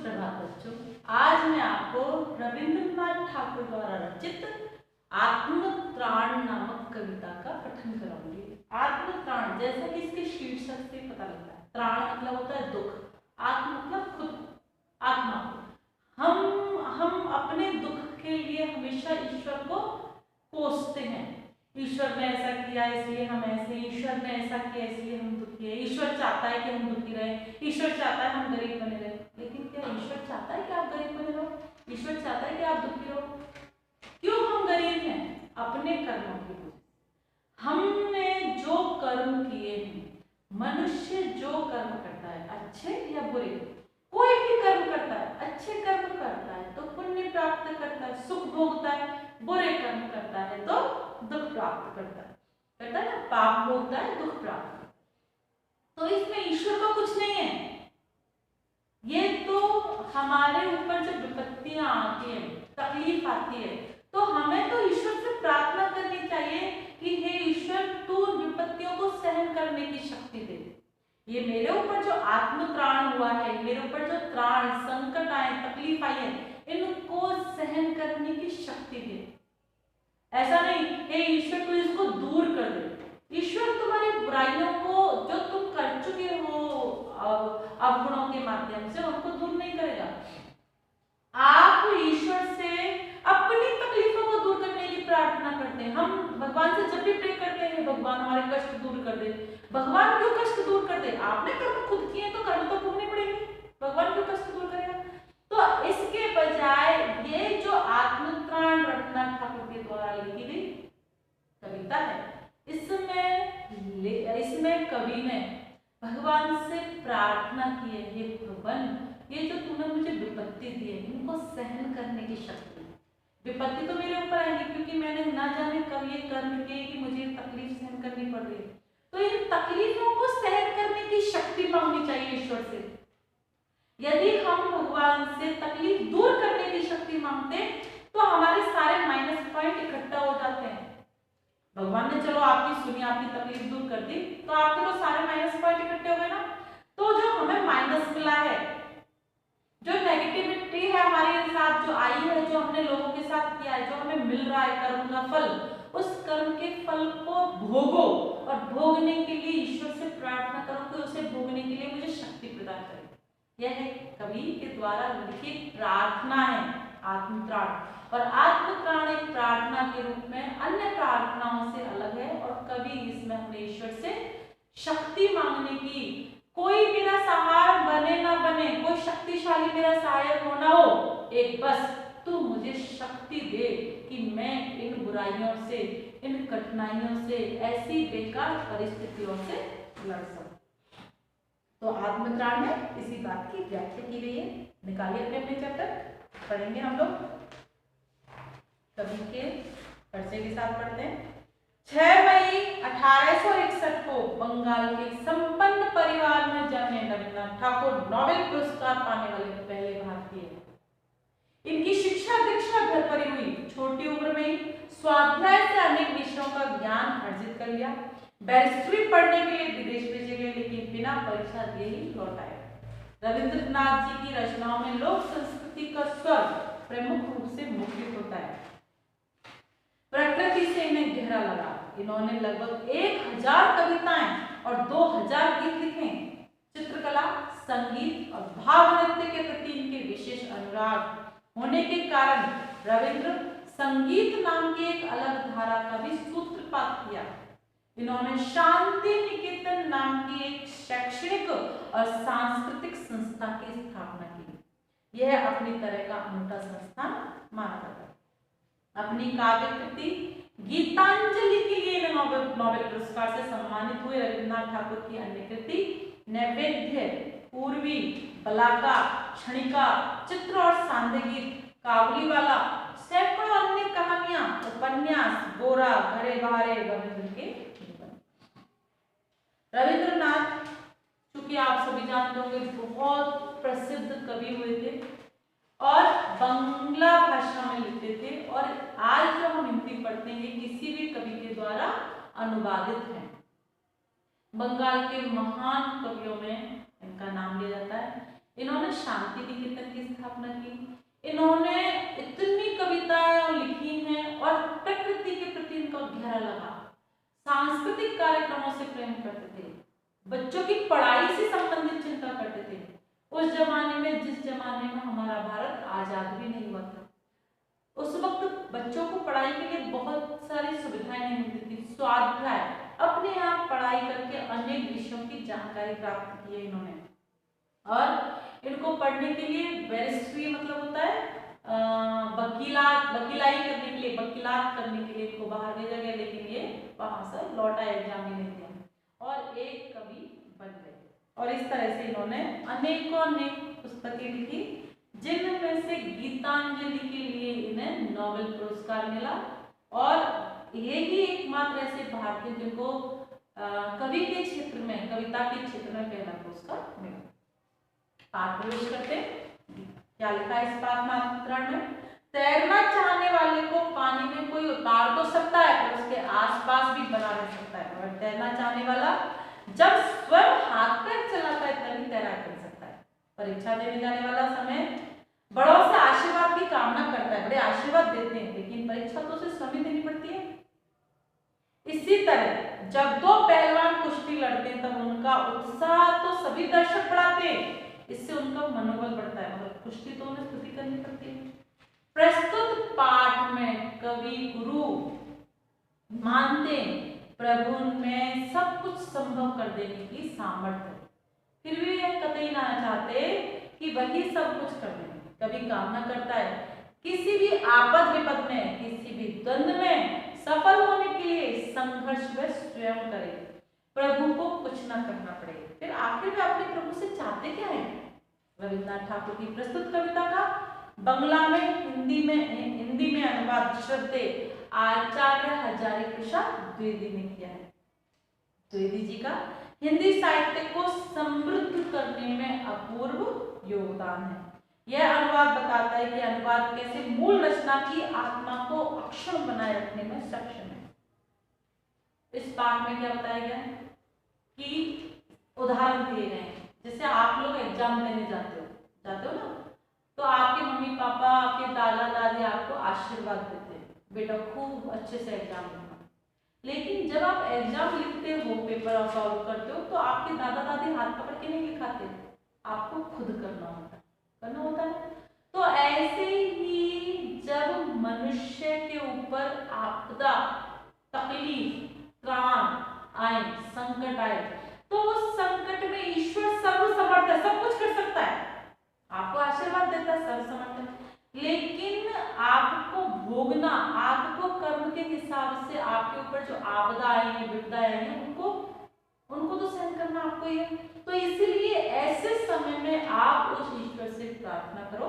सुप्रभात बच्चों। आज मैं आपको रविंद्रनाथ ठाकुर द्वारा रचित आत्मत्राण नामक कविता का पठन कराऊंगी। आत्मत्राण जैसा कि इसके शीर्षक से पता लगता है, त्राण मतलब होता है दुख, आत्म मतलब खुद, आत्मा को। हम अपने दुख के लिए हमेशा ईश्वर को कोसते हैं। ईश्वर ने ऐसा किया इसलिए हम ऐसे, ईश्वर ने ऐसा किया इसलिए हम दुखी है, ईश्वर चाहता है कि हम दुखी रहे, ईश्वर चाहता है हम गरीब बने रहे। लेकिन क्या ईश्वर चाहता है कि आप गरीब बने रहो? ईश्वर चाहता है कि आप दुखी रहो? क्यों हम गरीब हैं? अपने कर्मों की वजह से। हमने जो कर्म किए हैं, मनुष्य जो कर्म करता है, अच्छे या बुरे, कोई भी कर्म करता है, अच्छे कर्म करता है तो पुण्य प्राप्त करता है, सुख भोगता है, बुरे कर्म करता है तो दुख प्राप्त करता है ना, पाप भोगता है, दुख प्राप्त। तो इसमें ईश्वर का कुछ नहीं है। ये तो हमारे ऊपर जब विपत्तियां आती है, तकलीफ आती है, तो हमें तो ईश्वर से प्रार्थना करनी चाहिए कि हे ईश्वर, तू विपत्तियों को सहन करने की शक्ति दे। ये मेरे ऊपर जो आत्मत्राण हुआ है, मेरे ऊपर जो त्राण, संकट आए, तकलीफ आई है, इनको सहन करने की शक्ति दे। ऐसा नहीं हे ईश्वर तू इसको दूर कर दे। ईश्वर तुम्हारी बुराइयों को जो तुम कर चुके हो अवगुणों के माध्यम से, उनको दूर नहीं करेगा। आप ईश्वर से अपनी तकलीफों को दूर करने की प्रार्थना करते हैं। हम भगवान से जब भी प्रे करते हैं, भगवान हमारे कष्ट दूर कर दे। भगवान क्यों कष्ट दूर कर दे? आपने कर्म खुद किए तो कर्म तो भोगने पड़ेंगे। भगवान क्यों कष्ट दूर करेगा? तो इसके बजाय ये जो आत्मत्राण रविंद्रनाथ ठाकुर के द्वारा लिखी गई कविता है, इसमें कवि ने भगवान से प्रार्थना की है, हे भगवान, ये जो तूने मुझे विपत्ति दी है, इनको सहन करने की शक्ति। विपत्ति तो मेरे ऊपर आएगी क्योंकि मैंने ना जाने कब ये कर्म किए कि मुझे तकलीफ सहन करनी पड़ रही है। तो इन तकलीफों को सहन करने की शक्ति मांगनी चाहिए ईश्वर से। यदि हम भगवान से तकलीफ दूर करने की शक्ति मांगते तो हमारे सारे माइनस पॉइंट इकट्ठा हो जाते हैं। भगवान ने चलो आपकी सुनी, आपकी तकलीफ दूर कर दी, तो आपके तो सारे माइनस पॉइंट इकट्ठे हो गए ना। तो जो हमें माइनस मिला है, जो नेगेटिविटी है हमारे साथ जो आई है, जो हमने लोगों के साथ किया है, जो हमें मिल रहा है कर्म का फल, उस कर्म के फल को भोगो और भोगने के लिए ईश्वर से प्रार्थना करो कि उसे भोगने के लिए मुझे शक्ति प्रदान करे। यह कवि के द्वारा लिखित प्रार्थना है आत्मत्राण। और आत्मत्राण एक प्रार्थना के रूप में अन्य प्रार्थनाओं से अलग है और कवि इसमें अपने ईश्वर से शक्ति मांगने की, कोई मेरा सहारा बने ना बने, कोई शक्तिशाली मेरा सहायक हो ना हो, एक बस तू मुझे शक्ति दे कि मैं इन बुराइयों से, इन कठिनाइयों से, ऐसी बेकार परिस्थितियों से लड़ सकूं। तो आत्मत्राण में इसी बात की व्याख्या की गई है। निकालिए अपने अपने चैप्टर, पढ़ेंगे हम लोग। कवि के परिचय के साथ पढ़ते हैं। 6 मई 1861 को बंगाल के संपन्न परिवार में जन्मे रविंद्रनाथ ठाकुर नोबेल पुरस्कार पाने वाले पहले भारतीय। इनकी शिक्षा दीक्षा घर पर ही हुई। छोटी उम्र में ही स्वाध्याय से अनेक विषयों का ज्ञान अर्जित कर लिया। बैरिस्ट्री पढ़ने के लिए विदेश भेजे गए, लेकिन बिना परीक्षा दिए ही लौट आए। रविंद्रनाथ जी की रचनाओं में लोक संस्कृति का स्वर प्रमुख रूप से मुखरित होता है। प्रकृति से इन्हें गहरा लगा। इन्होंने लगभग 1000 कविताएं और 2000 गीत लिखे। चित्रकला, संगीत और भाव नृत्य के प्रति इनके विशेष अनुराग होने के कारण रविंद्र संगीत नाम की एक अलग धारा का भी सूत्रपात किया। इन्होंने शांति निकेतन नाम की एक शैक्षणिक और सांस्कृतिक संस्था की स्थापना की। यह अपनी तरह का अनूठा संस्थान माना जाता है। अपनी काव्य कृति गीतांजलि के लिए नोबेल पुरस्कार से सम्मानित हुए रविंद्रनाथ ठाकुर की अन्य कृति नैवेद्य, पूर्वी, बलाका, क्षणिका, चित्र और सांध्य गीत, काबुलीवाला, सैकड़ों अन्य कहानियां, उपन्यास, गोरा, घरे बहारे रविंद्र के। रविंद्रनाथ, चूंकि आप सभी जानते होंगे, बहुत प्रसिद्ध कवि हुए थे और बंगला भाषा में लिखते थे। और आज जो हम हिंदी पढ़ते हैं, किसी भी कवि के द्वारा अनुवादित है। बंगाल के महान कवियों में इनका नाम लिया जाता है। इन्होंने शांति निकेतन की स्थापना की। इन्होंने इतनी कविताएं लिखी हैं और प्रकृति के प्रति इनका गहरा लगाव, सांस्कृतिक कार्यक्रमों से प्रेम करते थे, बच्चों की पढ़ाई से संबंधित चिंता करते थे। उस जमाने में, जिस जमाने में हमारा भारत आजाद भी नहीं हुआ था, उस वक्त बच्चों को पढ़ाई के लिए बहुत सारी सुविधाएं नहीं मिलती थी। स्वाध्याय, अपने आप पढ़ाई करके अनेक विषयों की जानकारी प्राप्त की है इन्होंने। और इनको पढ़ने के लिए बैरिस्ट्री मतलब होता है वकीलाई करने के लिए, वकीलात करने के लिए इनको बाहर भेजा गया, लेकिन ये वहां से लौटा एग्जाम ही नहीं दिया और एक कवि बन गए। और इस तरह से इन्होंने अनेकों अनेक पुस्तकें लिखी, जिनमें से गीतांजलि के लिए इन्हें नोबेल पुरस्कार मिला। और ये ही एकमात्र ऐसे भारतीय जिनको कवि के क्षेत्र में, कविता के क्षेत्र में पहला पुरस्कार मिला। पाठ प्रवेश करते, क्या लिखा है इस पाठ मात्रण में? तैरना चाहने वाले को पानी में कोई उतार तो सकता है, पर उसके आसपास भी बना रह सकता है, और तैरना चाहने वाला जब स्वयं हाथ पैर चलाता है तभी तैराक बन सकता है। परीक्षा देने जाने वाला समय बड़ों से आशीर्वाद की कामना करता है, बड़े आशीर्वाद देते हैं, लेकिन परीक्षा तो उसे स्वयं देनी पड़ती है। इसी तरह जब दो पहलवान कुश्ती लड़ते हैं तब उनका उत्साह तो सभी दर्शक बढ़ाते हैं, इससे उनका मनोबल बढ़ता है, मगर कुश्ती तो उन्हें स्तुति करनी पड़ती है। प्रस्तुत पाठ में कवि गुरु मानते प्रभु में सब कुछ संभव कर देने की सामर्थ्य, फिर भी यह कतई ना चाहते कि वही सब कुछ कर दें। कवि कामना करता है किसी भी आपद विपद में, किसी भी द्वंद्व में सफल होने के लिए संघर्ष वह स्वयं करे, प्रभु को कुछ ना करना पड़े। फिर आखिर में अपने प्रभु से चाहते क्या है? रविन्द्रनाथ ठाकुर की प्रस्तुत कविता का बंगला में, हिंदी में अनुवाद श्रद्धे आचार्य हजारी प्रसाद द्विवेदी ने किया है। द्विवेदी जी का हिंदी साहित्य को समृद्ध करने में अपूर्व योगदान है। यह अनुवाद बताता है कि अनुवाद कैसे मूल रचना की आत्मा को अक्षुण्ण बनाए रखने में सक्षम है। इस पाठ में क्या बताया गया है कि उदाहरण दिए गए हैं, जैसे आप लोग एग्जाम देने जाते हो ना, तो आपके मम्मी पापा, आपके दादा दादी आपको आशीर्वाद देते हैं, बेटा खूब अच्छे से एग्जाम देना। लेकिन जब आप एग्जाम लिखते हो, पेपर सॉल्व करते हो, तो आपके दादा दादी हाथ पकड़ के नहीं लिखाते, आपको खुद करना होता है। तो ऐसे ही जब मनुष्य के ऊपर आपदा, तकलीफ, त्राण आए, संकट आए, तो उस संकट में ईश्वर सर्वसमर्थ है, सब कुछ कर सकता है, आपको आशीर्वाद देता है, सर्वसमर्थ है। लेकिन आपको भोगना, आपको कर्म के हिसाब से आपके ऊपर जो आपदा आई है, विपदा आई है, उनको तो सहन करना आपको ही है। तो इसीलिए ऐसे समय में आप उस ईश्वर से प्रार्थना करो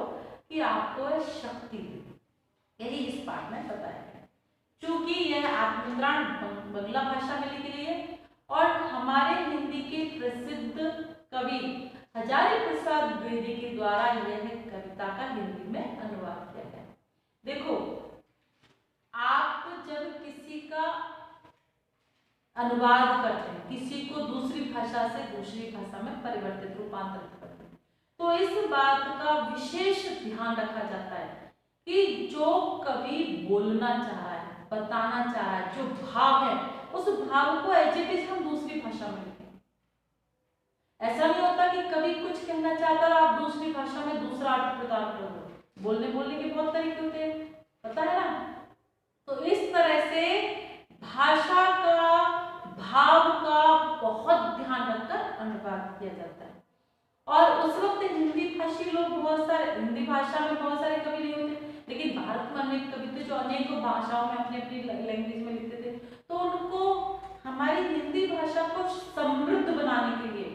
कि आपको शक्ति दे। यही इस पाठ में बताया है। चूंकि यह आत्मनिर्माण बंगला भाषा में लिखी गई है और हमारे हिंदी के प्रसिद्ध कवि हजारी प्रसाद द्विवेदी के द्वारा यह कविता का हिंदी में अनुवाद किया गया। देखो, आप जब किसी का अनुवाद करते हैं, किसी को दूसरी भाषा से दूसरी भाषा में परिवर्तित, रूपांतरित करते हैं, तो इस बात का विशेष ध्यान रखा जाता है कि जो कवि बोलना चाह रहा है, बताना चाह रहा है, जो भाव है, उस भाव को एज इट इज हम दूसरी भाषा में लिखें। ऐसा नहीं होता कि कवि कुछ कहना चाहता है और आप दूसरी भाषा में दूसरा अर्थ प्रदान कर दो। बोलने के बहुत तरीके होते हैं, पता है ना। तो इस तरह से भाषा का, भाव का बहुत ध्यान रखकर अनुवाद किया जाता है। और उस वक्त हिंदी भाषी लोग बहुत सारे, हिंदी भाषा में बहुत सारे कवि नहीं होते, लेकिन भारत में अनेक कवि थे जो अनेकों भाषाओं में अपनी अपनी लैंग्वेज में लिखते थे। तो उनको हमारी हिंदी भाषा को समृद्ध बनाने के लिए,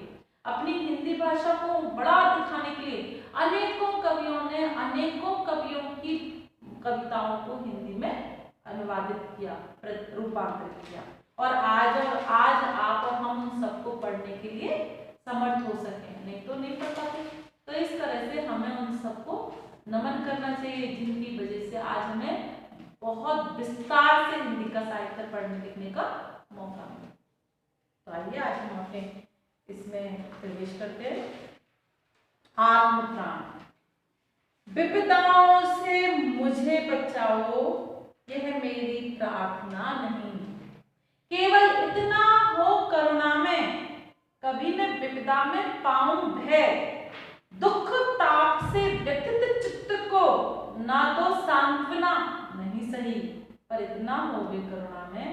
अपनी हिंदी भाषा को बड़ा दिखाने के लिए अनेकों कवियों ने अनेकों कवियों की कविताओं को हिंदी में अनुवादित किया, रूपांतरित किया, और आज आप और हम उन सबको पढ़ने के लिए समर्थ हो सके, नहीं तो नहीं पढ़ पाते। तो इस तरह से हमें उन सबको नमन करना चाहिए जिनकी वजह से आज हमें बहुत विस्तार से हिंदी का साहित्य पढ़ने लिखने का मौका मिला। तो आइए आज हम अपने इसमें प्रवेश करते हैं। आत्मत्राण। विपदाओं से मुझे बचाओ, यह मेरी प्रार्थना नहीं। केवल इतना हो करुणा में, कभी न विपदा में पाऊं भय। दुख ताप से व्यथित चित्त को, ना तो सांत्वना नहीं सही, पर इतना हो वे करुणा में,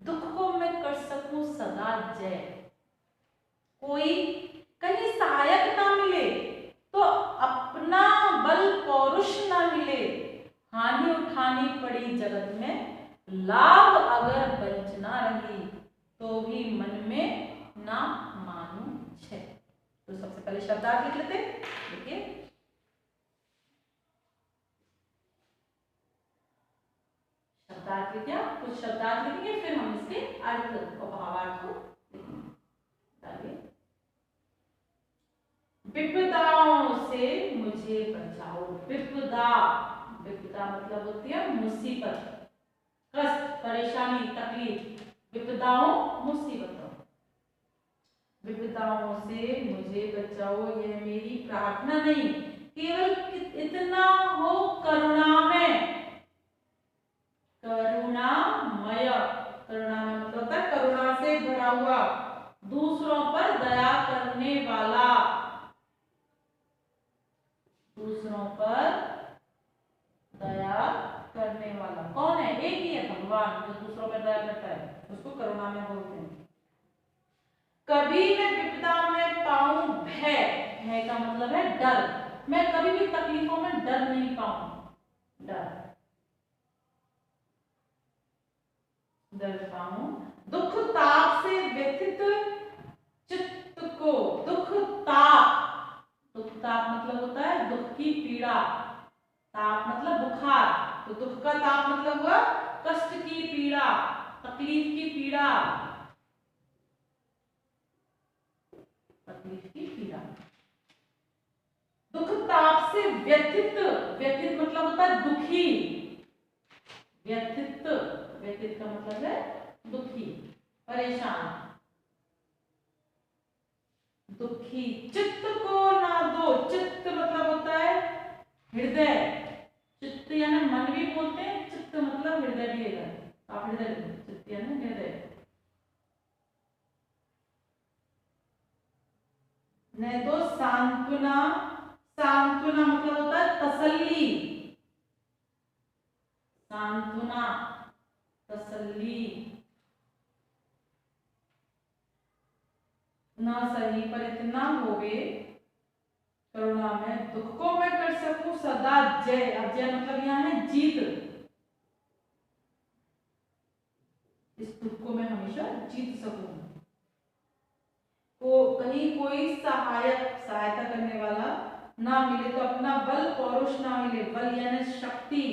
दुख को मैं कर सकूं सदा जय। कोई कहीं सहायक ना मिले, तो अपना बल पौरुष ना मिले। हानि उठानी पड़ी जगत में, लाभ अगर वंचना रही, तो भी मन में ना मानू छे। तो सबसे पहले शब्दार्थ लिख लेते हैं। देखिए, शब्दार्थ लिख दिया, कुछ शब्दार्थ लिखेंगे, फिर हम इसके अर्थ और भावार्थ को लिखेंगे। विपदाओं से मुझे बचाओ। विपदा, विपदा मतलब होती है मुसीबत, कष्ट, परेशानी, तकलीफ। विपदाओं मुसीबतों। विपदाओं से मुझे बचाओ, यह मेरी प्रार्थना नहीं। केवल इतना हो करुणा में, करुणामय। करुणा में मतलब होता है करुणा से भरा हुआ, दूसरों पर दया करने वाला। दूसरों पर दया करने वाला कौन है? एक ही है, भगवान, जो दूसरों पर दया करता है, उसको करुणा में बोलते हैं। कभी मैं विपदा में पाऊं भय। भय का मतलब है डर। मैं कभी भी तकलीफों में डर नहीं पाऊं। डर पाऊं। दुख ताप से व्यथित चित्त को। दुख ताप, दुख ताप मतलब होता है दुख की पीड़ा। ताप मतलब बुखार, तो दुख का ताप मतलब हुआ कष्ट की पीड़ा, तकलीफ की पीड़ा, तकलीफ की पीड़ा। दुख ताप से व्यथित, व्यथित मतलब होता है दुखी। व्यथित, व्यथित का मतलब है दुखी, परेशान, दुखी। चित्त को ना दो। चित्त मतलब होता है हृदय। चित्त यानी मन भी बोलते हैं, चित्त मतलब हृदय भी है। आप हृदय, चित्त यानी हृदय। नहीं तो सांत्वना। सांत्वना मतलब होता है तसल्ली। सांत्वना, तसल्ली। ना सही, पर इतना होवे करुणा में, दुख को मैं कर सकूं सदा जय। अब जय मतलब यहाँ है जीत। इस दुख को मैं हमेशा जीत सकूं। को कहीं कोई सहायता करने वाला ना मिले, तो अपना बल पौरुष ना मिले। बल यानी शक्ति,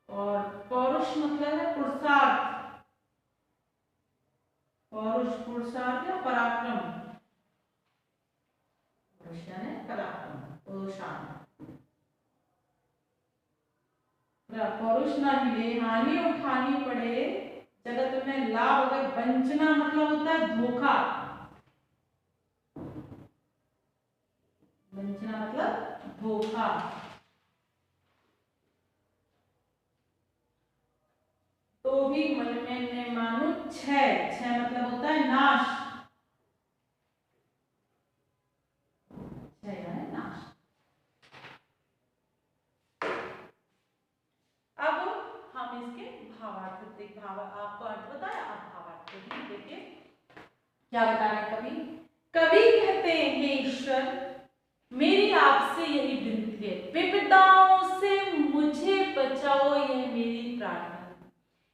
और पौरुष मतलब है पुरुषार्थ। पौरुष पुरुषार्थ या पराक्रम। पौरुष यानी पराक्रम, पुरुषार्थ। पौरुष ना मिले, हानि उठानी पड़े जगत में, लाभ अगर वंचना मतलब होता है धोखा। वंचना मतलब धोखा। तो भी मन में न मानो क्षय। क्षय मतलब होता है नाश। क्षय यानी नाश। अब हम इसके भावार्थ देख, आपको अर्थ बताया, आप भावार्थ देखिए क्या बता रहे हैं। कवि कवि कहते हैं, हे ईश्वर, मेरी आपसे यही विनती है, विपदाओं से मुझे बचाओ, यह मेरी प्रार्थना।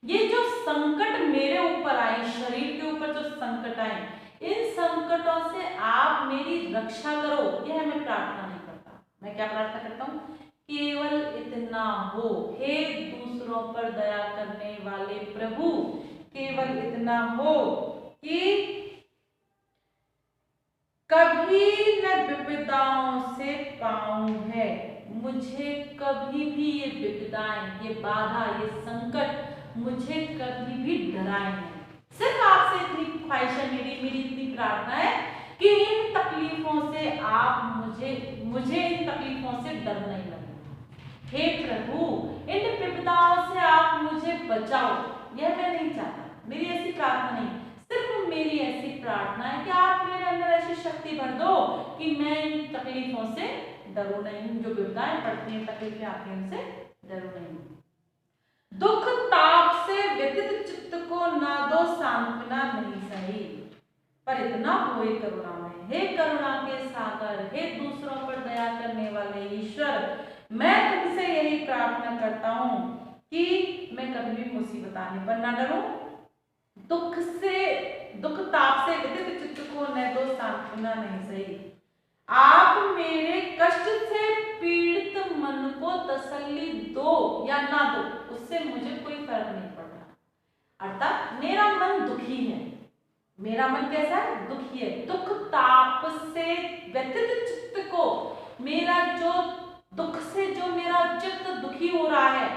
ये जो संकट मेरे ऊपर आए, शरीर के ऊपर जो संकट आए, इन संकटों से आप मेरी रक्षा करो, यह मैं प्रार्थना नहीं करता। मैं क्या प्रार्थना करता हूँ? केवल इतना हो, हे दूसरों पर दया करने वाले प्रभु, केवल इतना हो कि कभी न विपदाओं से पाऊं है। मुझे कभी भी ये विपदाएं, ये बाधा, ये संकट मुझे कभी भी डराए नहीं। सिर्फ आपसे इतनी ख्वाहिश है मेरी इतनी प्रार्थना है कि इन मुझे इन तकलीफों से डर नहीं लगेगा। हे प्रभु, इन विपदाओं से आप मुझे बचाओ। यह मैं नहीं चाहता, मेरी ऐसी प्रार्थना नहीं, सिर्फ मेरी ऐसी प्रार्थना है कि आप मेरे अंदर ऐसी शक्ति भर दो कि मैं इन तकलीफों से डरूं नहीं। जो विपदाएं पड़ती हैं, तकलीफें आती हैं, उनसे डरूं नहीं। दुख ताप से व्यथित चित्त को ना दो सांत्वना नहीं सही, पर इतना होए करुणामय। हे करुणा के सागर, हे दूसरों पर दया करने वाले ईश्वर, मैं तुमसे यही प्रार्थना करता हूं कि मैं कभी भी मुसीबत आने पर ना डरूं, दुख ताप से व्यथित चित्त को न दो सांत्वना नहीं सही। आप मेरे कष्ट से पीड़ित मन को तसल्ली दो या ना दो, उससे मुझे कोई फर्क नहीं पड़ रहा। अर्थात मेरा मन दुखी है, मेरा मन कैसा है? दुखी है। दुख ताप से व्यथित चित्त को, मेरा जो दुख से जो मेरा चित्त दुखी हो रहा है,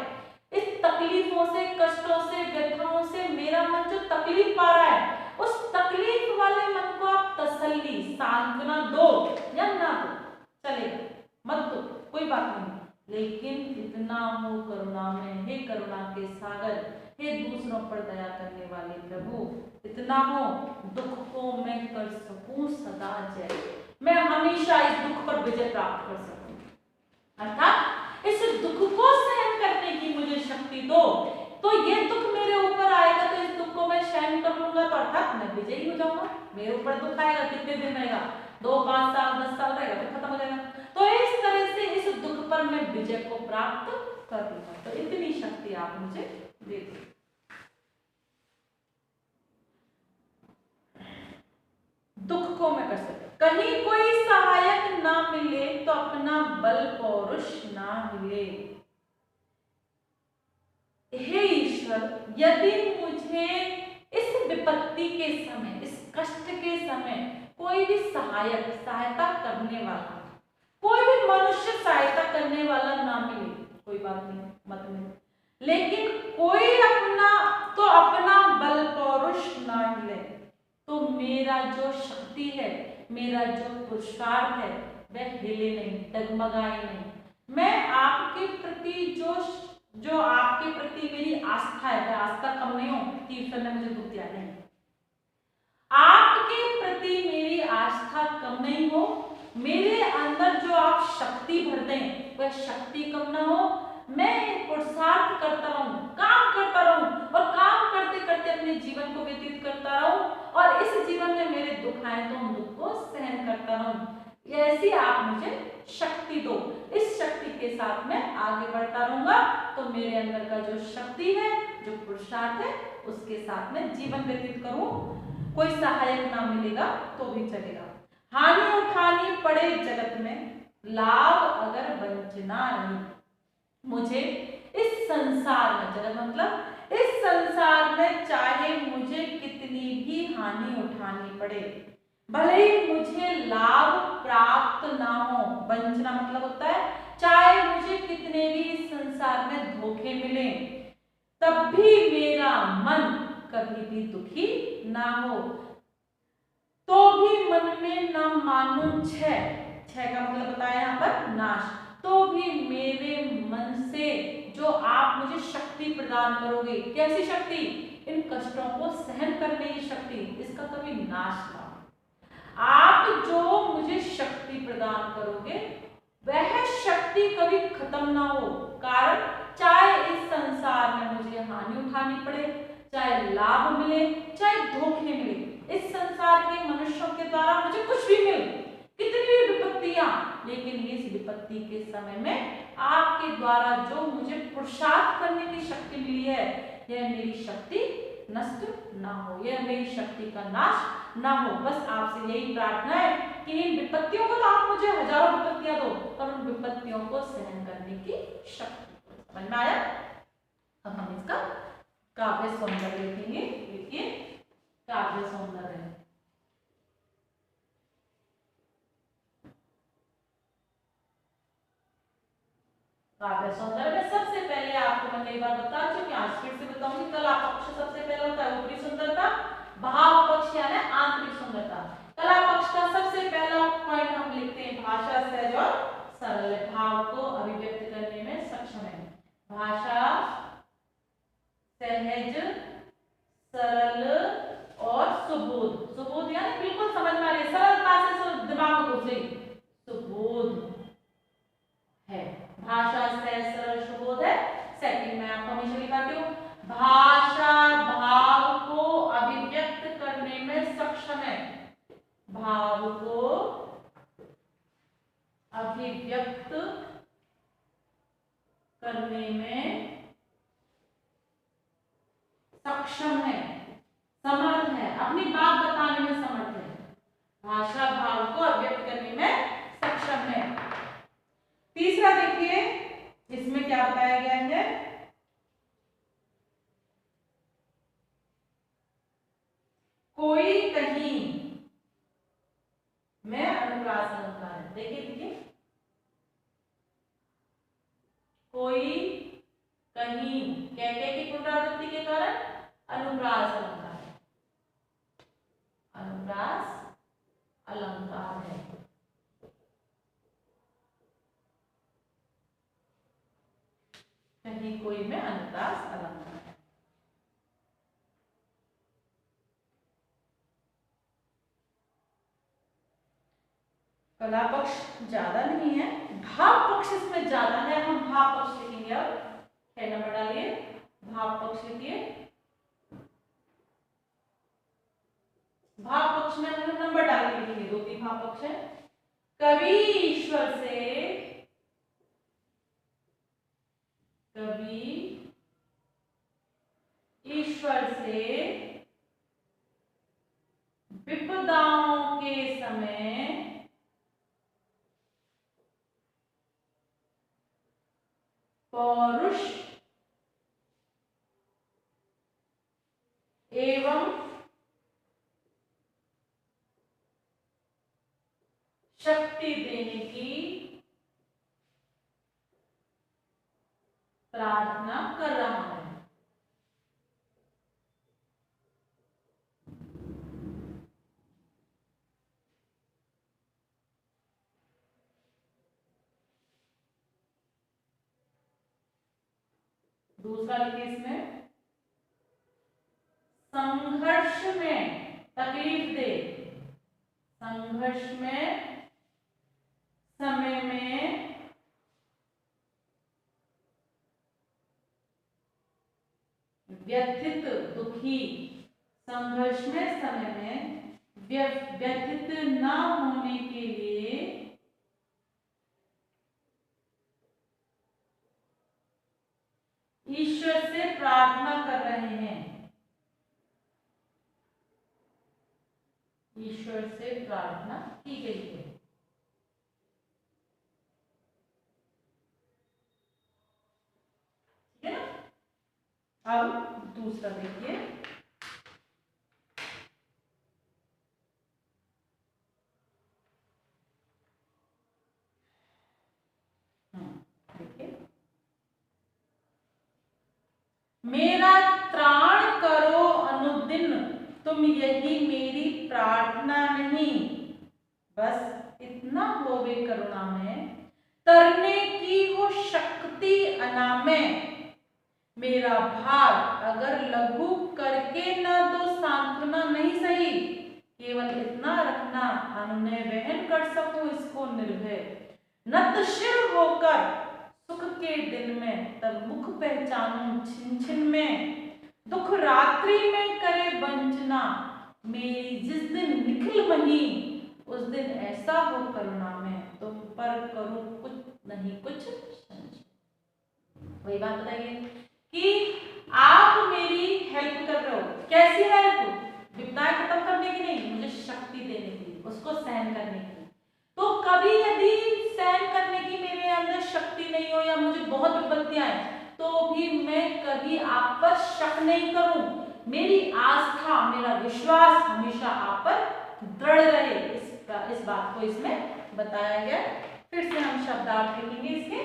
इस तकलीफों से, कष्टों से, व्यथाओं से मेरा मन जो तकलीफ पा रहा है, उस तकलीफ वाले मन को आप तसल्ली, सांत्वना दो या ना दो, चलेगा, मत दो, कोई बात नहीं, लेकिन इतना हो करुणा में, हे करुणा के सागर, हे दूसरों पर दया करने वाले प्रभु, इतना हो दुख को मैं कर सकूं सदा जय, मैं हमेशा इस दुख पर विजय प्राप्त कर सकूं। अर्थात इस दुख को सहन करने की मुझे शक्ति दो। तो ये दुख मेरे ऊपर आएगा तो इस दुख को मैं सहन कर लूंगा, तो अर्थात मैं विजयी हो जाऊंगा। मेरे ऊपर दुख आएगा, कितने दिन रहेगा? 2, 5 साल, 10 साल रहेगा, फिर खत्म हो जाएगा। तो इस तरह से इस दुख पर मैं विजय को प्राप्त कर लूंगा। तो इतनी शक्ति आप मुझे दे दो। दुख को मैं कर सकता, कहीं कोई सहायक ना मिले तो अपना बल पौरुष ना मिले। हे ईश्वर, यदि मुझे इस विपत्ति के समय, इस कष्ट के समय कोई भी सहायता करने वाला, कोई भी मनुष्य सहायता करने वाला ना मिले, कोई बात नहीं, मत मिले, लेकिन कोई अपना बल पौरुष ना मिले, तो मेरा जो शक्ति है, मेरा जो पुरुषार्थ है, वह हिले नहीं, डगमगाए नहीं। मैं आपके प्रति जो आपके प्रति मेरी आस्था है, वह आस्था कम नहीं हो कि ईश्वर ने मुझे दुख दिया, नहीं। आपके प्रति मेरी आस्था कम नहीं हो, मेरे अंदर जो आप शक्ति भर दें, वह शक्ति कम ना हो। मैं पुरुषार्थ करता रहूं, काम करता रहूं, और काम करते करते अपने जीवन को व्यतीत करता रहूं, और इस जीवन में मेरे दुख आए तो उन दुख को सहन करता रहूं। ऐसी आप मुझे शक्ति दो। इस शक्ति के साथ मैं आगे बढ़ता रहूंगा, तो मेरे अंदर का जो शक्ति है, जो पुरुषार्थ है, उसके साथ में जीवन व्यतीत करूं। कोई सहायक ना मिलेगा तो भी चलेगा। हानि उठानी पड़े जगत में, लाभ अगर वंचना नहीं, मुझे इस संसार में, जगत मतलब इस संसार में, चाहे मुझे कितनी भी हानि उठानी पड़े, भले ही मुझे लाभ प्राप्त ना हो, वंचना मतलब होता है चाहे मुझे कितने भी इस संसार में धोखे मिले, तब भी मेरा मन कभी भी दुखी ना हो, तो भी मन में ना मानूं छह का मतलब बताया यहाँ पर नाश, तो भी मेरे मन से जो आप मुझे शक्ति प्रदान करोगे, कैसी शक्ति? इन कष्टों को सहन करने की शक्ति, इसका कभी नाश ना हो। आप जो मुझे शक्ति प्रदान करोगे, वह शक्ति कभी खत्म ना हो। कारण चाहे इस संसार में मुझे हानि उठानी पड़े, चाहे लाभ मिले, चाहे धोखे मिले, इस संसार के मनुष्यों के द्वारा मुझे कुछ भी मिले, कितनी भी विपत्तियां, लेकिन इस विपत्ति के समय में आपके द्वारा जो मुझे पुरुषार्थ करने की शक्ति मिली है, यह मेरी शक्ति नष्ट ना हो, यह मेरी शक्ति का नाश ना हो। बस आपसे यही प्रार्थना है कि इन विपत्तियों को, तो आप मुझे हजारों विपत्तियां दो, पर उन विपत्तियों को सहन करने की शक्ति। समझ में आया? अब हम इसका काव्य सौंदर्य देखेंगे। देखिए काव्य सौंदर्य, काव्य सौंदर्य में सबसे पहले आपको मैं कई बार बता चुकी, आज फिर से बताऊंगी। कला पक्ष सबसे पहले होता है ऊपरी सुंदरता, भाव पक्ष यानी आंतरिक सुंदरता। कला पक्ष का सबसे पहला पॉइंट हम लिखते हैं भाषा, भाव को अभिव्यक्त करने में सक्षम है, समर्थ है, अपनी बात बताने में समर्थ है। भाषा भाव को अभिव्यक्त करने में सक्षम है। तीसरा देखिए, इसमें क्या बताया गया है, कोई कहीं में अनुप्रास अलंकार है। देखिए देखिए, कोई कहीं क्या क्या की पुनरावृत्ति के कारण अनुप्रास अलंकार है, अनुप्रास अलंकार है। कहीं कोई में अनुप्रास अलंकार है। कला पक्ष ज्यादा नहीं है, भाव पक्ष इसमें ज्यादा है। हम भाव पक्ष लिखेंगे। अब 6 नंबर डालिए, भाव पक्ष लिखिए। भाव पक्ष में हम नंबर डाल के लिखेंगे, 2-3 भाव पक्ष है। कभी ईश्वर से विपदाओं के समय पौरुष एवं शक्ति देने की प्रार्थना कर रहा है। दूसरा लिखिए इसमें, संघर्ष में तकलीफ दे, संघर्ष में समय में व्यथित दुखी, संघर्ष में समय में व्यथित न होने के लिए ईश्वर से प्रार्थना कर रहे हैं, ईश्वर से प्रार्थना की गई है। ठीक है ना। अब दूसरा देखिए, देखिए, मेरा त्राण करो अनुदिन, तुम यही मेरी प्रार्थना नहीं, बस इतना होवे करुणा में, तरने की हो शक्ति अनामय, मेरा भार अगर लघु करके न दो सांत्वना नहीं सही, केवल इतना रखना अनुनय वहन कर सकूं इसको निर्भय, नत शिर होकर सुख के दिन में तब मुख पहचानूं छिन छिन में, दुख रात्रि में करे वंचना, मेरी जिस दिन निखिल वही, उस दिन ऐसा हो करुणा में, तुम पर करूं कुछ नहीं कुछ संशय। वही बात बताइए कि आप मेरी हेल्प कर रहे हो, कैसी हेल्प, विपदाएं खत्म करने की नहीं, मुझे शक्ति देने की, उसको सहन करने की। तो कभी यदि सहन करने की मेरे अंदर शक्ति नहीं हो या मुझे बहुत विपत्तियां आए, तो भी मैं कभी आप पर शक नहीं करूं, मेरी आस्था मेरा विश्वास हमेशा आप पर दृढ़ रहे, इस बात को इसमें बताया गया। फिर से हम शब्दार्थ लिखेंगे इसके,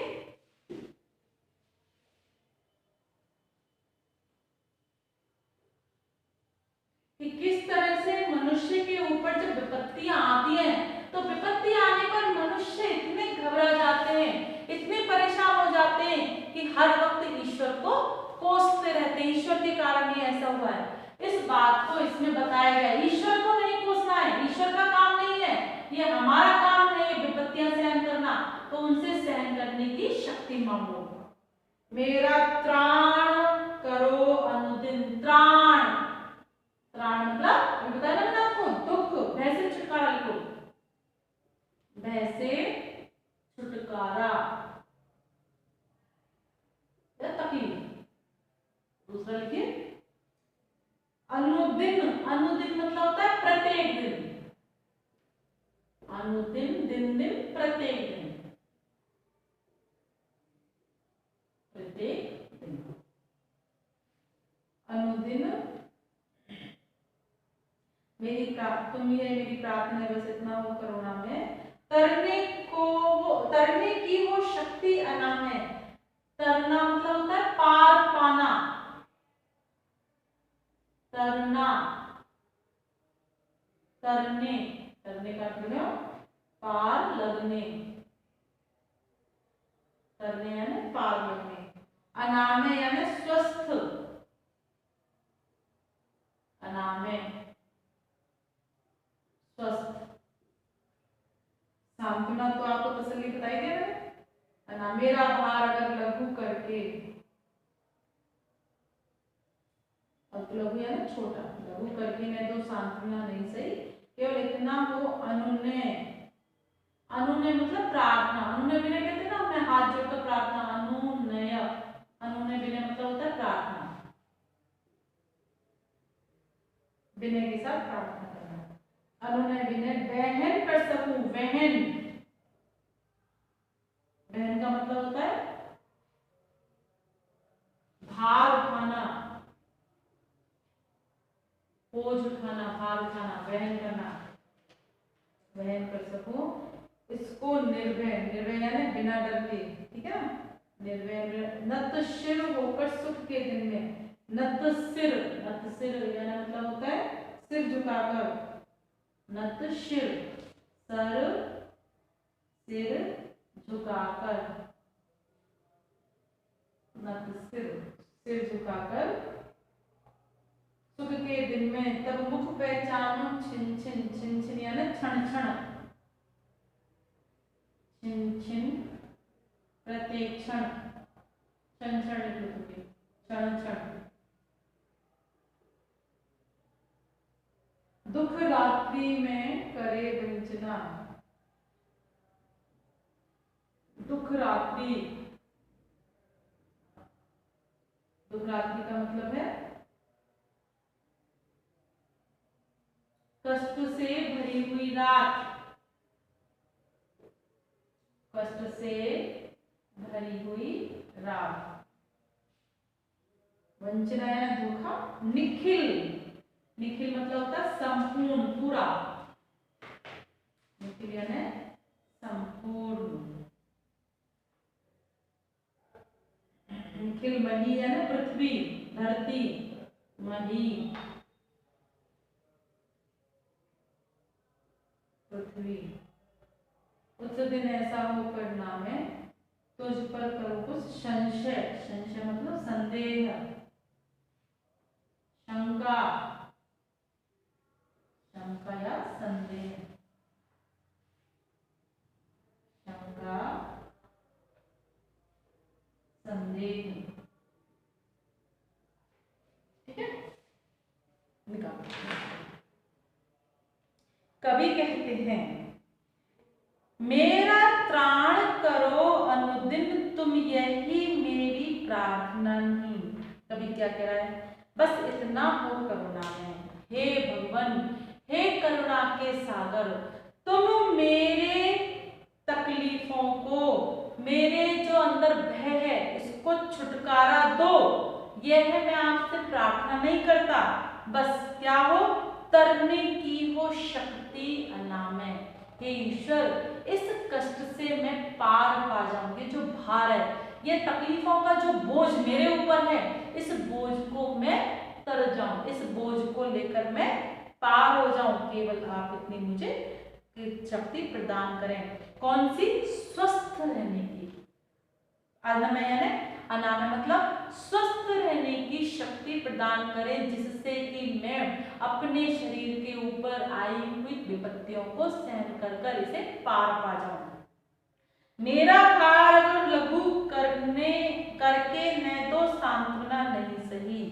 कि किस तरह से मनुष्य के ऊपर जब विपत्तियां आती हैं, तो विपत्ति आने पर मनुष्य इतने घबरा जाते हैं, इतने परेशान हो जाते हैं कि हर वक्त ईश्वर को कोसते रहते हैं, ईश्वर के कारण ही ऐसा हुआ है। इस बात को इसमें बताया गया, ईश्वर को नहीं कोसना है, ईश्वर का काम नहीं है, ये हमारा काम है विपत्तियां सहन करना, तो उनसे सहन करने की शक्ति मांगो। मेरा त्राण करो अनुदिन, त्राण, त्राण मतलब बताया ना आपको, दुख, वैसे छुटकारा लिखो, अनुदिन, दिन दिन, प्रत्येक दिन, प्रत्येक दिन। अनुदिन मेरी प्रार्थना है, बस इतना वो करुणा में तरने की वो शक्ति अनाम है। तरना मतलब होता है पार पाना, तरना, तरने, तरने का मतलब पार लगने, तरने यानी पार लगने। अनामे यानी स्वस्थ, अनामे स्वस्थ। सांत्वना तो आपको तसल्ली बताई दे रहा है ना। मेरा भार अगर लघु करके, अब लघु या ना छोटा, लघु करके मैं तो सांत्वना नहीं सही, केवल इतना हो अनुनय, अनुनय मतलब प्रार्थना, अनुनय विनय कहते हैं ना, मैं हाथ जोड़कर प्रार्थना, अनुनय, अनुनय विनय मतलब होता है प्रार्थना, विनय के साथ प्रार्थना करना। अनुनय विनय वहन कर सकूं, वहन, वहन का मतलब होता है भार उठाना, बोझ उठाना, भार उठाना, वहन करना, वहन कर सकूं इसको निर्भय, निर्भय यानी बिना डर के, ठीक है ना, निर्भय, नत शिर होकर सुख के दिन में, नत सिर, नत सिर यानी मतलब होता है सिर झुकाकर, नत शिर, सर सिर झुकाकर, नत सिर, सिर झुकाकर सुख के दिन में, तब मुख पहचानो छिन छिन, छिन छिन यानी क्षण क्षण, छिन छिन प्रत्येक क्षण, क्षण क्षण, क्षण क्षण। दुख रात्रि में करे वंचना, दुख रात्रि, दुख रात्रि का मतलब है कष्ट से भरी हुई रात, कष्ट से भरी हुई रात। वंचना या धोखा, निखिल, निखिल मतलब होता है संपूर्ण, पूरा, निखिल यानी संपूर्ण। निखिल मही यानी पृथ्वी, धरती, मही पृथ्वी। उस दिन ऐसा होकर ना मैं तुझ पर करूं कुछ संशय, संशय मतलब संदेह, शंका, शंका या संदेह, शंका संदेह, ठीक है, निकाल। कवि कहते हैं मेरा त्राण करो अनुदिन तुम, यही मेरी प्रार्थना नहीं। कवि क्या कह रहा है, बस इतना हो करुणा में, हे भगवान, हे करुणा के सागर, तुम मेरे तकलीफों को, मेरे जो अंदर भय है इसको छुटकारा दो। यह मैं आपसे प्रार्थना नहीं करता, बस क्या हो, तरने की हो शक्ति अनामय। हे ईश्वर, इस कष्ट से मैं पार पा जाऊं, ये जो भार है, ये तकलीफों का जो बोझ मेरे ऊपर है, इस बोझ को मैं तर जाऊं, इस बोझ को लेकर मैं पार हो जाऊं। केवल आप इतनी मुझे शक्ति प्रदान करें। कौन सी, स्वस्थ रहने की, अनामय यानी, अनामय मतलब स्वस्थ रहने की शक्ति प्रदान करें, जिससे कि मैं अपने शरीर के ऊपर आई हुई विपत्तियों को सहन कर कर इसे पार पा जाऊं। मेरा भार अगर लघु करने करके मैं तो सांत्वना नहीं सही,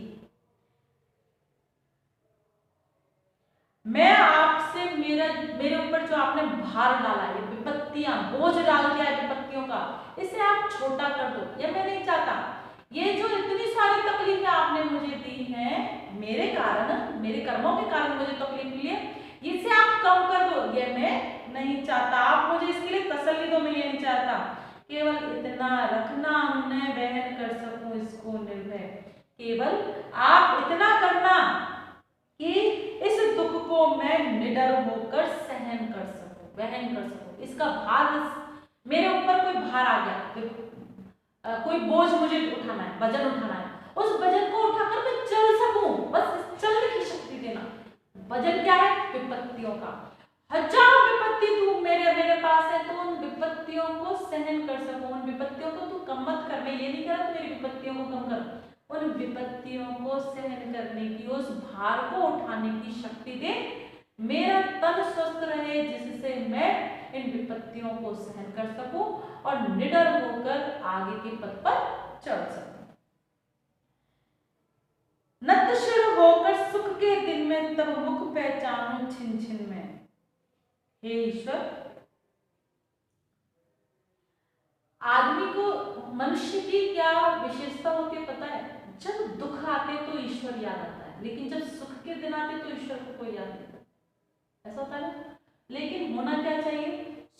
मैं आपसे मेरे ऊपर जो आपने भार डाला है, विपत्तियां, बोझ डाल दिया है विपत्तियों का, इसे आप छोटा कर दो। ये मैं नहीं चाहता, ये जो इतनी सारी तकलीफें आपने मुझे दी हैं, मेरे कारण, मेरे कर्मों के कारण मुझे तकलीफ मिली है, इसे आप कम कर दो, ये मैं नहीं चाहता। आप मुझे इसके लिए तसल्ली दो, मैं ये नहीं चाहता। केवल इतना रखना उन्हें बहन कर सकूं इसको निर्भय। केवल आप इतना करना कि इस दुख को मैं निडर होकर सहन कर सकूं, वहन कर सकूं। इसका भार, मेरे ऊपर कोई भार आ गया, कोई बोझ मुझे उठाना है, वजन उठाना है, उस वजन को उठाकर मैं चल सकूं, बस चलने की शक्ति देना। वजन क्या है? विपत्तियों का। हजारों विपत्ति तू मेरे पास है, तो उन विपत्तियों को सहन कर सकूं। उन विपत्तियों को तू कम मत कर, मैं ये नहीं कह रहा तू मेरी विपत्तियों को कम कर, उन विपत्तियों को सहन करने की, उस भार को उठाने की शक्ति दे। मेरा तन स्वस्थ रहे, जिससे मैं इन विपत्तियों को सहन कर सकूं और निडर होकर आगे के पथ पर चल सकूं। नतशिर होकर सुख के दिन में तब मुख पहचानूं छिन छिन में। हे ईश्वर, आदमी को, मनुष्य की क्या विशेषता होती है पता है? जब दुख आते तो ईश्वर याद आता है, लेकिन जब सुख के दिन आते तो ईश्वर को कोई याद नहीं आता। ऐसा होता है ना? लेकिन होना क्या चाहिए?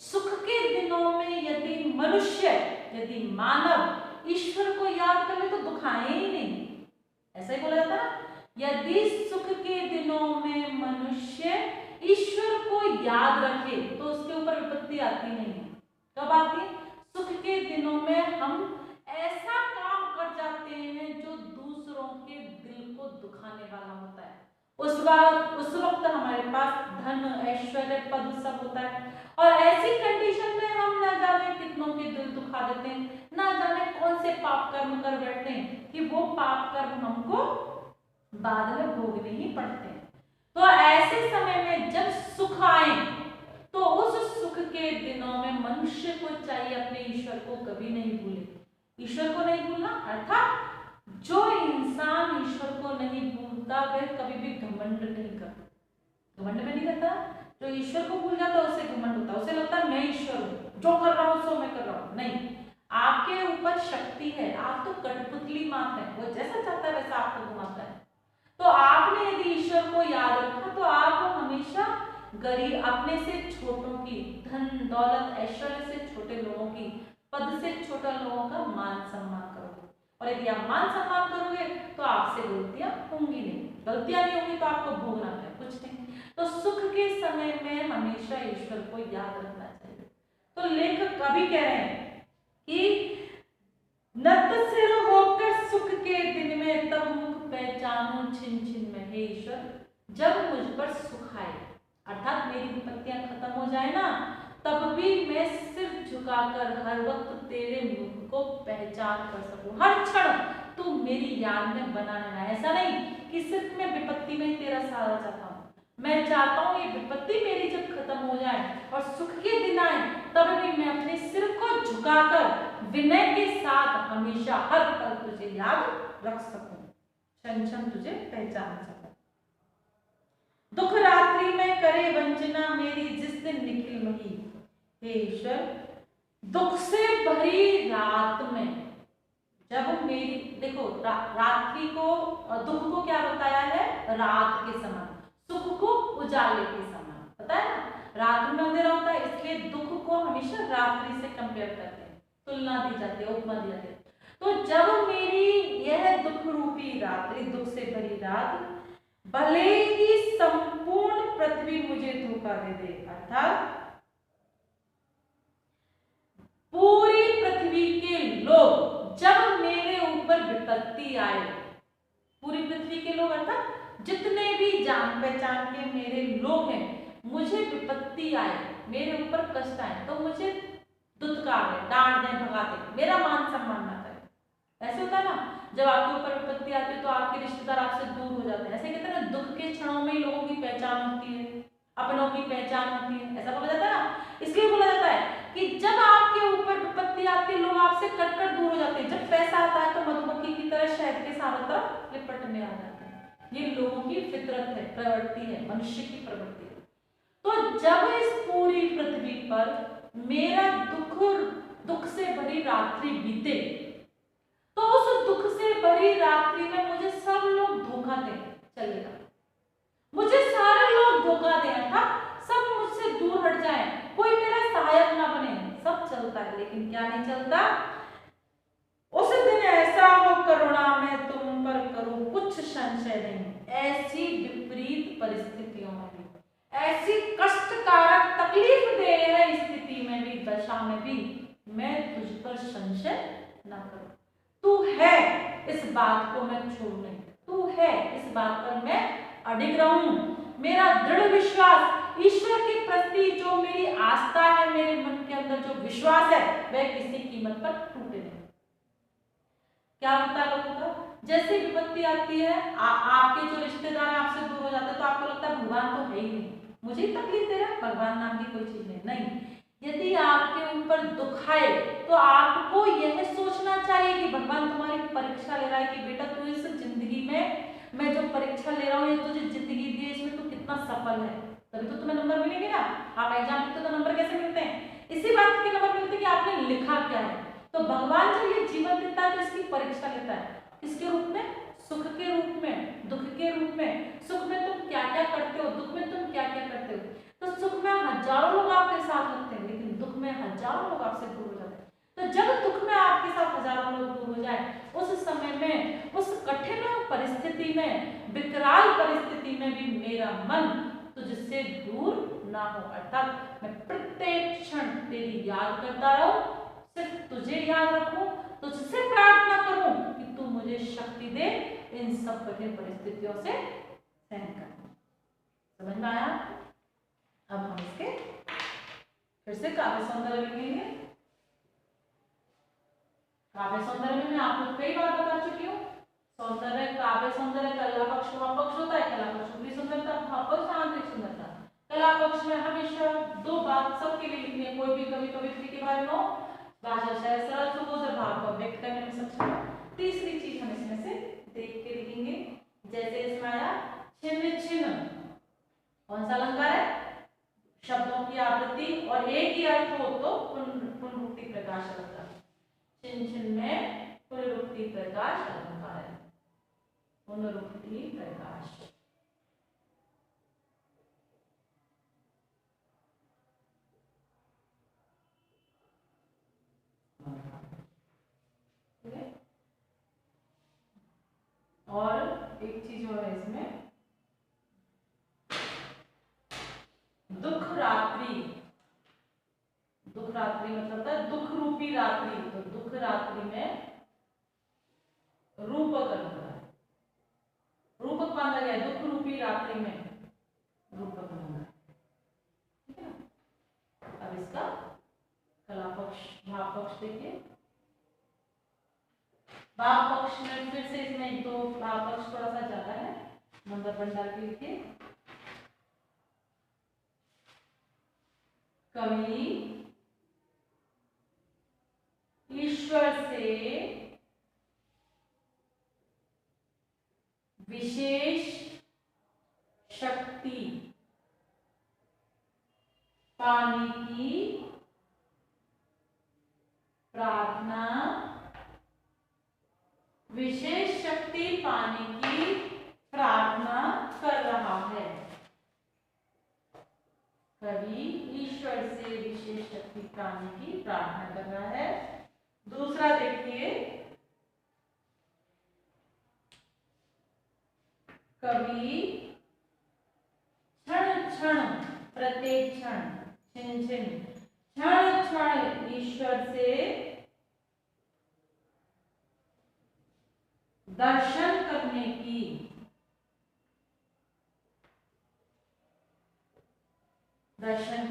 सुख के दिनों में यदि मनुष्य, यदि मानव ईश्वर को याद कर ले तो दुख आए ही नहीं। ऐसा ही बोला जाता है, यदि सुख के दिनों में मनुष्य ईश्वर को याद रखे तो उसके ऊपर विपत्ति आती नहीं है। कब आती है? सुख के दिनों में हम ऐसा काम कर जाते हैं जो दूसरों के दिल को दुखाने वाला होता है। उस वक्त हमारे पास धन, ऐश्वर्य, पद सब होता है, और ऐसी कंडीशन में हम ना जाने कितनों के दिल दुखा देते हैं, ना जाने कौन से पाप कर्म कर बैठते हैं कि वो पाप कर्म हमको बाद में भोगने ही पड़ते हैं। तो ऐसे समय में जब सुख आए तो उस सुख के दिनों में मनुष्य को चाहिए अपने ईश्वर को कभी नहीं भूले। ईश्वर को नहीं भूलना अर्थात जो इंसान ईश्वर को नहीं भूलता वह कभी भी घमंड नहीं करता। घमंड में नहीं करता। जो ईश्वर को भूल जाता है उसे घमंड होता है, उसे लगता है मैं ईश्वर हूँ, जो कर रहा हूँ सो मैं कर रहा हूँ। नहीं, आपके ऊपर शक्ति है, आप तो कठपुतली मात है, वो जैसा चाहता है वैसा आपको घुमाता है। तो आपने यदि ईश्वर को याद रखा तो आप हमेशा गरीब, अपने से छोटों की, धन दौलत ऐश्वर्य से छोटे लोगों की, पद से छोटा लोगों का मान सम्मान करोगे। और यदि आप मान सम्मान करोगे तो आपसे गलतियां होंगी नहीं, गलतियां नहीं होंगी तो आपको भोगना है कुछ नहीं। तो सुख के समय में हमेशा ईश्वर को याद रखना चाहिए। तो लेखक कभी कह रहे हैं कि नतशिर होकर सुख के दिन में तब मुख पहचानूं छिन छिन में। हे ईश्वर, जब मुझ पर सुख आए अर्थात मेरी विपत्तियां खत्म हो जाए ना, तब भी मैं सिर झुकाकर हर वक्त तेरे मुख को पहचान कर सकूं। हर क्षण तू मेरी याद में बना रहना। ऐसा नहीं कि सिर्फ मैं विपत्ति में तेरा सहारा चाहता हूँ, मैं चाहता हूँ ये विपत्ति मेरी जब खत्म हो जाए और सुख के दिन आए तब भी मैं अपने सिर को झुकाकर विनय के साथ हमेशा हर पल तुझे याद रख सकूं, क्षण क्षण तुझे पहचान सकूं। दुख रात्रि में करे वंचना मेरी जिस दिन निखिल मही। हे ईश्वर, दुख से भरी रात में जब मेरी, देखो रात्रि को, दुख को क्या बताया है? रात के समान, सुख को उजाले के समान। पता है ना, रात में अंधेरा होता है, इसलिए दुख को हमेशा रात्रि से कंपेयर करते हैं, तुलना दी जाती है, उपमा दी जाती है। तो जब मेरी यह दुख रूपी रात्रि, दुख से भरी रात, भले ही संपूर्ण पृथ्वी मुझे धोखा दे दे, अर्थात पूरी पृथ्वी के लोग जब मेरे ऊपर विपत्ति आए, पूरी पृथ्वी के लोग अर्थात जितने भी जान पहचान के मेरे लोग हैं, मुझे विपत्ति आए, मेरे ऊपर कष्ट आए तो मुझे दुत्कार दें, डांट दें, भगा दें, मेरा मान सम्मान ना करें। ऐसे होता है ना, जब आपके ऊपर विपत्ति आती है तो आपके रिश्तेदार आपसे दूर हो जाते हैं। ऐसे कहते हैं ना, दुख के क्षणों में लोगों की पहचान होती है, अपनों की पहचान होती है, ऐसा बोला जाता है ना। इसलिए बोला जाता है कि जब आपके ऊपर विपत्ति आती है लोग आपसे कटकर दूर हो जाते हैं, जब पैसा आता है तो मधुमक्खी की तरह शहद के चारों तरफ लिपटने आ जाते हैं। ये लोगों की फितरत है, प्रवृत्ति है, मनुष्य की प्रवृत्ति है। तो जब इस पूरी पृथ्वी पर मेरा दुख से भरी रात्रि बीते तो उस दुख से भरी रात्रि में मुझे सब लोग धोखा दें चलेगा, मुझे सारे लोग धोखा भगा दें अर्थात सब मुझसे दूर हट जाएं, कोई मेरा सहायक ना बने। सब चलता है लेकिन क्या नहीं चलता? उस दिन ऐसा हो करुणा में तुम पर करूं कुछ संशय नहीं। ऐसी विपरीत परिस्थितियों में भी, ऐसी कष्टकारक तकलीफ दे स्थिति में भी, दशा में भी मैं तुझ पर संशय न करूं। तू है इस बात को मैं छोड़ नहीं, तू है इस बात पर मैं अडिग रहूं। मेरा दृढ़ विश्वास, ईश्वर के प्रति जो मेरी आस्था है, मेरे मन के अंदर जो विश्वास है, वह किसी कीमत पर टूटे नहीं। क्या होता है लोगों का, जैसी विपत्ति आती है, आपके जो रिश्तेदार हैं आपसे दूर हो जाते हैं तो आपको लगता है भगवान तो है ही नहीं, मुझे ही तकलीफ दे रहा है, भगवान नाम की कोई चीज नहीं। यदि आपके ऊपर दुख आए तो आपको यह सोचना चाहिए कि भगवान तुम्हारी परीक्षा ले रहा है कि बेटा तू इस जिंदगी में, मैं जो परीक्षा ले रहा हूँ, ये तुझे जिंदगी दी है, इसमें तू कितना सफल है, तभी तो तुम्हें नंबर मिलेंगे ना। आप एग्जाम लिखते तो नंबर कैसे मिलते हैं? इसी बात के नंबर मिलते हैं कि आपने लिखा क्या है। तो भगवान जब ये जीवन देता है तो इसकी परीक्षा लेता है, किसके रूप में? सुख के रूप में, दुख के रूप में। सुख में तुम क्या क्या करते हो, दुख में तुम क्या क्या करते हो। तो सुख में हजारों लोग आपके साथ लगते हैं, लेकिन दुख में हजारों लोग आपसे दूर हो जाते हैं। तो जब दुख में आपके साथ हजारों लोग दूर हो जाए, उस समय में, उस कठिन परिस्थिति में, विकराल परिस्थिति में भी मेरा मन तुझसे दूर ना हो, अर्थात मैं प्रत्येक क्षण तेरी याद करता रहूं, सिर्फ तुझे याद रखूं, तुझसे प्रार्थना करूं कि तू मुझे शक्ति दे इन सब कठिन परिस्थितियों से सहन करने। समझ में आया? अब हम इसके फिर से काव्य सौंदर्य लिखेंगे। काव्य सौंदर्य में मैं आपको कई बार बता चुकी हूँ, सौंदर्य, काव्य सौंदर्य, कला पक्ष पक्ष होता है, कला पक्ष ऊपरी सुंदरता, भाव पक्ष आंतरिक सुंदरता। कला पक्ष में हमेशा दो बात सबके लिए लिखनी है, कोई भी कवि कवियत्री के बारे में हो, भाषा शायद सरल सुबोध भाव को व्यक्त करने में सक्षम हो। तीसरी चीज हम इसमें से देख के लिखेंगे, जैसे इसमें आया छिन्न छिन्न, कौन सा अलंकार है? शब्दों की आवृत्ति और एक ही अर्थ हो तो पुनरुक्ति प्रकाश अलंकार। छिन्न छिन्न में पुनरुक्ति प्रकाश अलंकार है, पुनरुक्ति प्रकाश। और एक चीज और है इसमें, दुख रात्रि। दुख रात्रि मतलब है दुख रूपी रात्रि, तो दुख रात्रि में रूपक अलंकार है, रूपक बांधा गया है, दुख रूपी रात्रि में रूपक अलंकार, ठीक है ना। अब इसका कला पक्ष, भाव पक्ष देखिए। भाव पक्ष में फिर से इसमें तो भाव पक्ष थोड़ा सा ज्यादा है, नंबर वन डाल के लिखिए। कवि ईश्वर से विशेष शक्ति पाने की प्रार्थना, विशेष शक्ति पाने की प्रार्थना कर रहा है। कवि ईश्वर से विशेष शक्ति पाने की प्रार्थना कर रहा है। दूसरा देखिए, कवि क्षण क्षण, प्रत्येक क्षण, छिन छिन, क्षण क्षण ईश्वर से दर्शन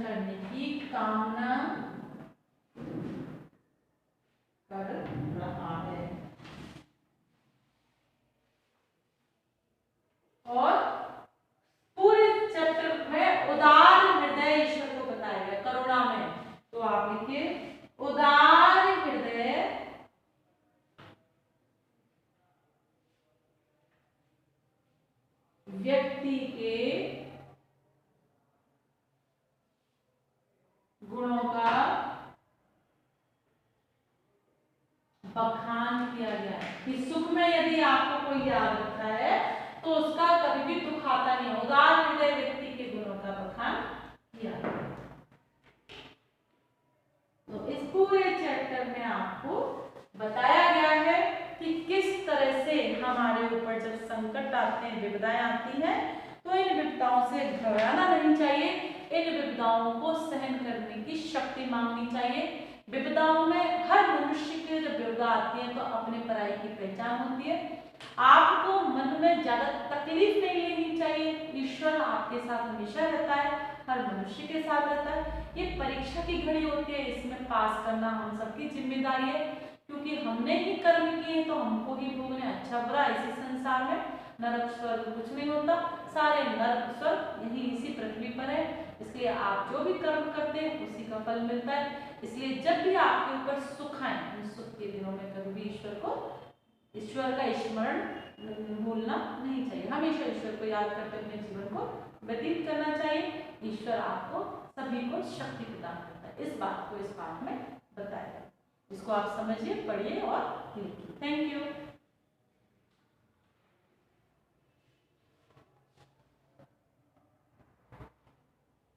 करने की कामना कर रहा है। और पूरे चैप्टर में उदार हृदय ईश्वर को बताया गया, करुणा में, तो आप लिखिए उदार हृदय व्यक्ति के गुणों का बखान किया गया है कि सुख में यदि आपको कोई याद रखता है तो उसका कभी भी दुख आता नहीं है। उदार हृदय व्यक्ति के गुणों का आपको बताया गया है कि किस तरह से हमारे ऊपर जब संकट आते हैं, विपदाएं आती हैं, तो इन विपदाओं से घबराना नहीं चाहिए, इन विपदाओं को सहन करने की शक्ति मांगनी चाहिए। विपदाओं में हर मनुष्य की जब विपदा आती है तो अपने पराई की पहचान होती है। आपको मन में ज्यादा तकलीफ नहीं लेनी चाहिए, ईश्वर आपके साथ हमेशा रहता है, हर मनुष्य के साथ रहता है। ये परीक्षा की घड़ी होती है, इसमें पास करना हम सबकी जिम्मेदारी है, क्योंकि हमने ही कर्म किए तो हमको ही भोगने। अच्छा बुरा इसी संसार में, नरक स्वर्ग कुछ नहीं होता, सारे नरक स्वर्ग यही इसी पृथ्वी पर है। इसलिए आप जो भी कर्म करते हैं उसी का फल मिलता है। इसलिए जब भी आपके ऊपर सुख आए, उन सुख के दिनों में कभी भी ईश्वर का स्मरण भूलना नहीं चाहिए, हमेशा ईश्वर को याद करते अपने जीवन को व्यतीत करना चाहिए। ईश्वर आपको सभी को शक्ति प्रदान करता है, इस बात को इस पाठ में बताया। इसको आप समझिए, पढ़िए और लिखिए। Thank you.